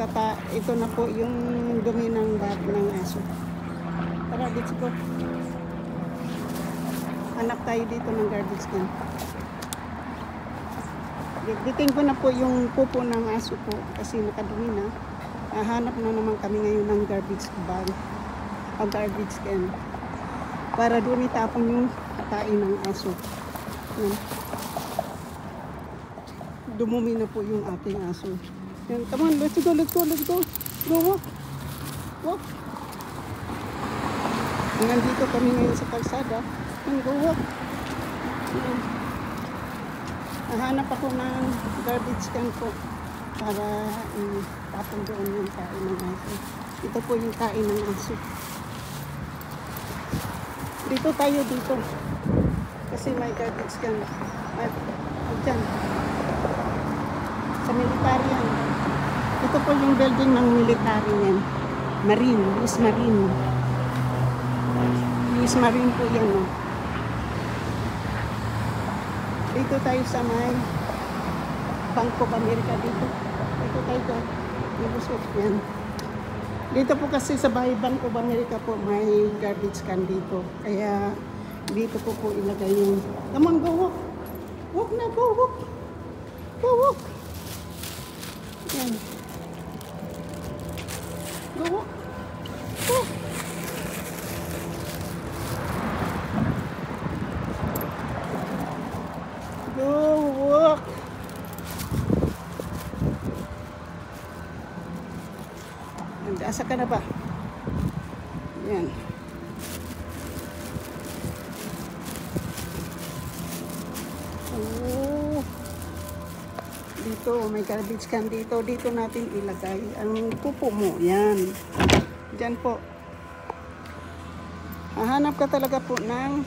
ito na po yung dumi ng bag ng aso. Tara, let's go. Hanap tayo dito ng garbage can. Biting ko na po yung pupo ng aso po kasi nakadumi na. Hanap na naman kami ngayon ng garbage bag o garbage can para doon itapon yung kain ng aso. Yan. Dumumi na po yung ating aso. Yan, come on, let's go, let's go, let's go. Go, walk. Walk. Nandito kami ngayon sa kalsada. Yan, go, walk. Yan. Nahanap ako ng garbage can po para tapon doon yung kain ng aso. Ito po yung kain ng aso. Dito tayo dito. Kasi may garbage can. At dyan. Sa military yan. Ito po yung building ng military yan. Marine. US Marine. US Marine po yan. No? Dito tayo sa may Bank of America dito. Dito tayo. Nilusot yan. Dito po kasi sa bahay Bank of America po may garbage can dito. Kaya dito po ilagay yung come on, go walk. Walk na, go walk. Go walk. Yan. Go walk. Go. Go walk. Asa ka na ba? Yan. Oh. Dito, may garbage can dito. Dito natin ilagay ang pupo mo. Yan. Diyan po. Hahanap ka talaga po ng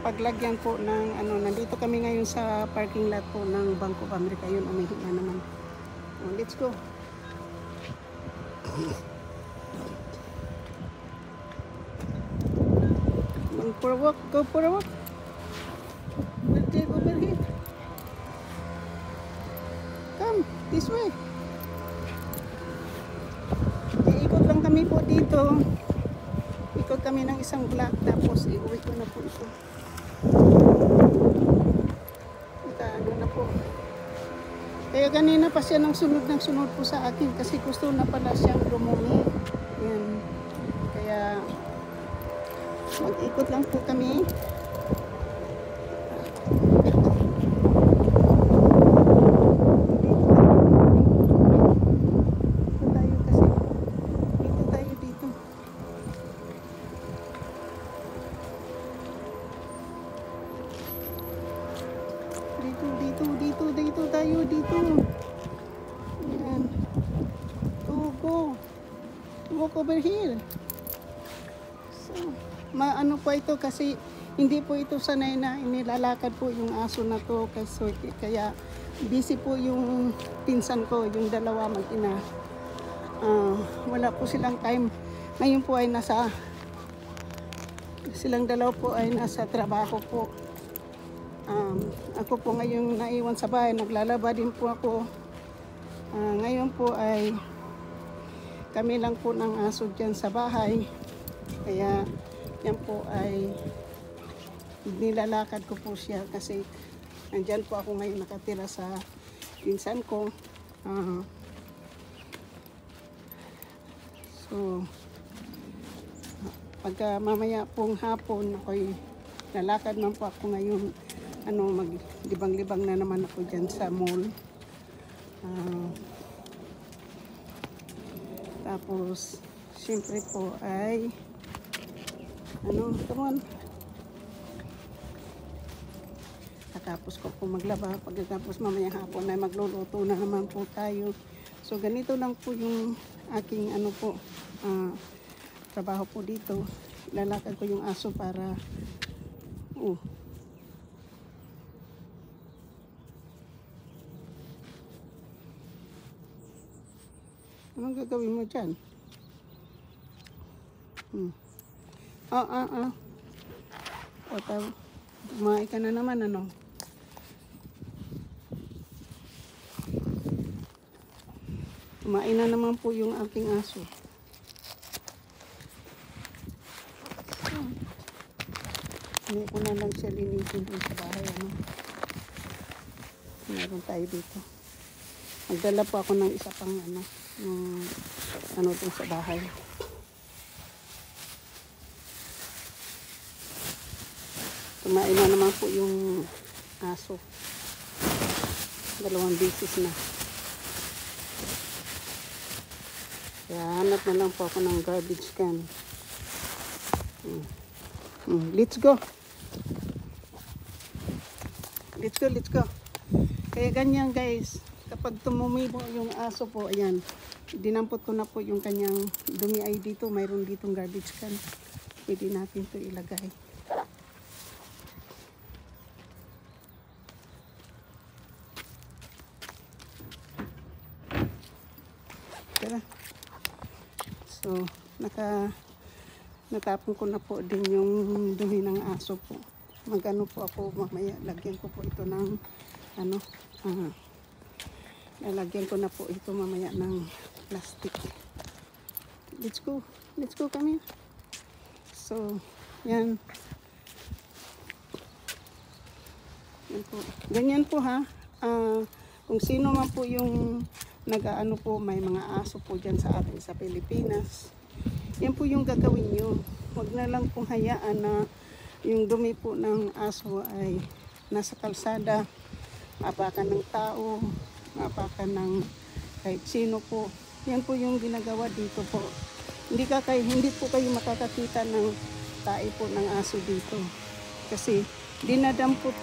paglagyan po ng ano. Nandito kami ngayon sa parking lot po ng Bank of America. Yun, umihi na naman. Oh, let's go. Go for a walk, go for a walk. We'll take over here. Come, this way. Iikot lang kami po dito. Ikot kami ng isang block tapos iuwi ko na po ito. Ano na po. Kaya ganina pa siya ng sunod po sa akin kasi gusto na pala siyang dumumi. Yan. Kaya mag-ikot lang po kami. Dito tayo. Dito. Yan. Go. Walk over here. So, maano po ito kasi hindi po ito sanay na inilalakad po yung aso na to kasi kaya busy po yung pinsan ko, yung dalawa mag-ina. Wala po silang time. Ngayon po ay silang dalawa po ay nasa trabaho po. Ako po ngayon naiwan sa bahay, naglalaba din po ako. Ngayon po ay kami lang po ng aso dyan sa bahay. Kaya yan po ay nilalakad ko po siya kasi nandyan po ako ngayon nakatira sa pinsan ko. So pagka mamaya pong hapon ako'y lalakad man po ako ngayon. Maglibang-libang na naman ako dyan sa mall. Tapos siyempre po ay come on. Tapos ko po maglaba. Pagkatapos mamaya hapon ay magluluto na naman po tayo. So ganito lang po yung aking trabaho po dito. Lalakad ko yung aso para anong gagawin mo dyan? Kumain ka na naman, ano? Kumain na naman po yung aking aso. Hindi ko na lang siya linisin dun sa bahay. Ano? Meron tayo dito. Magdala po ako ng isa pang ano dun sa bahay. Kumain na naman po yung aso. 2 beses na. Kaya hanap na lang po ako ng garbage can. Let's go. Let's go, let's go. Kaya ganyan guys, kapag tumumi po yung aso po, ayan, dinampot ko na po yung kanyang dumi ay dito, mayroon ditong garbage can. Pwede natin ito ilagay. Tara. So, natapon ko na po din yung dumi ng aso po. Magano po ako mamaya, lagyan ko po ito ng lalagyan ko na po ito mamaya ng plastic. Let's go, come here. So, yan po. Ganyan po ha. Kung sino man po yung nag-aano po, may mga aso po dyan sa atin sa Pilipinas, yan po yung gagawin nyo. Huwag na lang pong hayaan na yung dumi po ng aso ay nasa kalsada, mapakan ng tao, mapakan ng kahit sino po. Yan po yung ginagawa dito po. Hindi po kayo makakakita ng tae po ng aso dito. Kasi dinadampot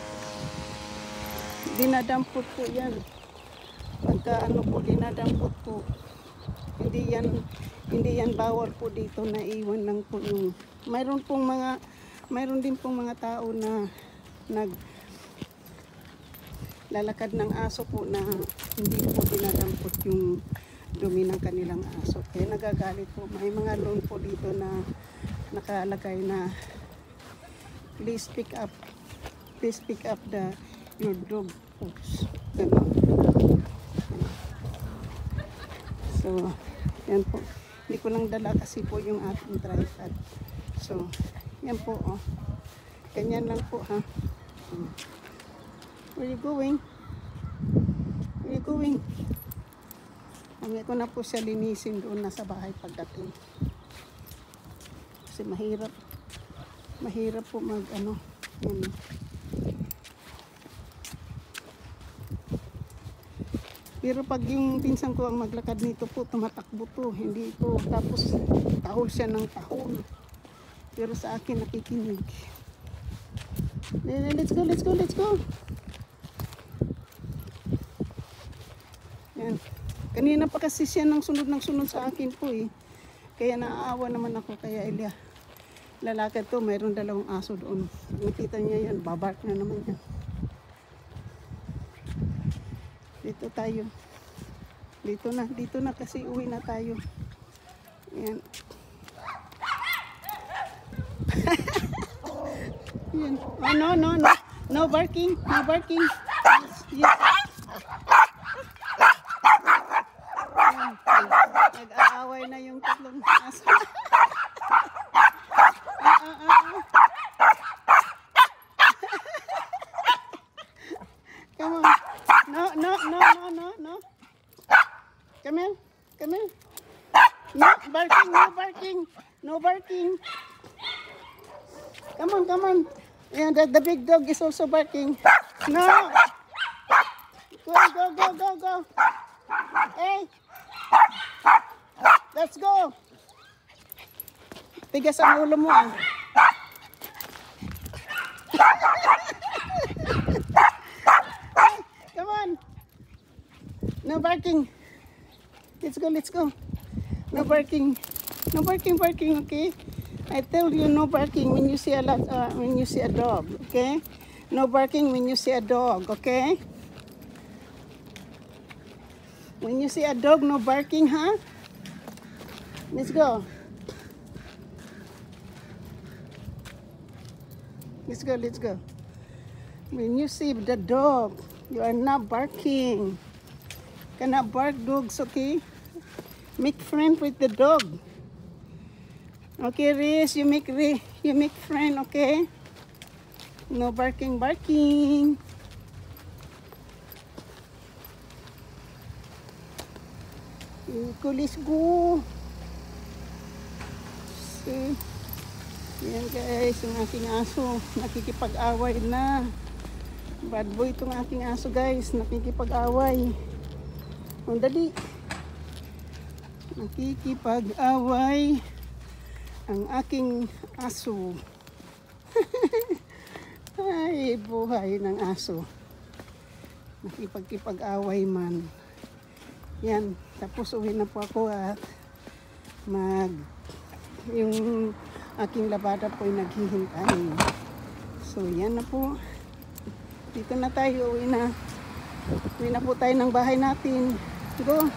po yan. Pagka dinadampot po. Hindi yan bawal po dito na iwan lang po yung mayroon din pong mga tao na lalakad ng aso po na hindi po dinadampot yung dumi ng kanilang aso. Kaya nagagalit po. May mga loan po dito na nakalagay na please pick up your dog poops. So, yan po. Hindi ko lang dala kasi po yung ating tripod. So, yan po, oh. Ganyan lang po, ha. Where you going? Where you going? Mamaya ko na po siya linisin doon na sa bahay pagdating. Kasi mahirap po yan. Pero pag yung pinsan ko ang maglakad nito po, tumatakbo to. Hindi ito, tapos tahol siya ng tahol. Pero sa akin nakikinig. Let's go. Yan. Kanina pa kasi siya ng sunod sa akin po eh. Kaya naaawa naman ako. Kaya lalakad to, mayroon 2 aso doon. Nakita niya yan, babark na naman yan. Dito tayo. Dito na kasi uwi na tayo. Yan. Yan. Oh, no. No barking. Yes. Nag-aaway na yung 3 aso. Come on. No. Come here. No barking. Come on. Yeah, the big dog is also barking. No. Go. Hey. Let's go. Tigas ang ulo mo ah. Come on. No barking. Let's go. No barking, okay? I tell you no barking when you see a dog, okay? No barking when you see a dog, okay? When you see a dog, no barking, huh? Let's go. Let's go. When you see the dog, you are not barking. Cannot bark dogs, okay? Make friend with the dog. Okay, Riz, you make friend, okay? No barking, barking. Let's go. See? Yan guys, yung aking aso. Nakikipag-away na. Bad boy itong aking aso guys. Nakikipag-away. Ang dali. Nakikipag-away ang aking aso. Ay, buhay ng aso. Nakipag-away man. Yan, tapos uwi na po ako at yung aking labada po ay naghihintay. So, yan na po. Dito na tayo, uwi na. Uwi na po tayo ng bahay natin. Go,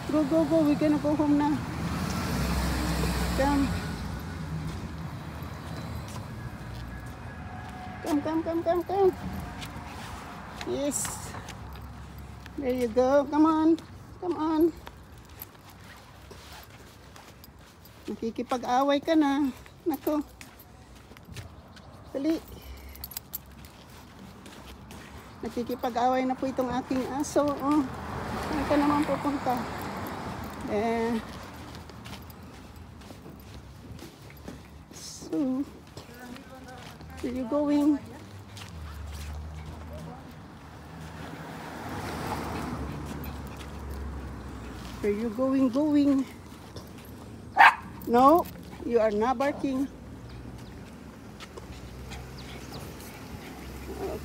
go, go, go. We're gonna go home na. Come. Come. Yes. There you go. Come on. Nakikipag-away ka na. Nako. Dali. Nakikipag-away na po itong aking aso. Oh. Saan ka naman pupunta? So, where you going? Where you going? No, you are not barking.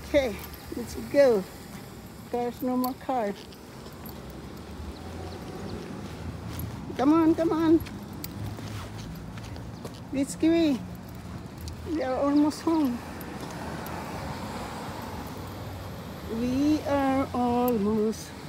Okay, let's go. There's no more cars. Come on. Let's go. We are almost home. We are almost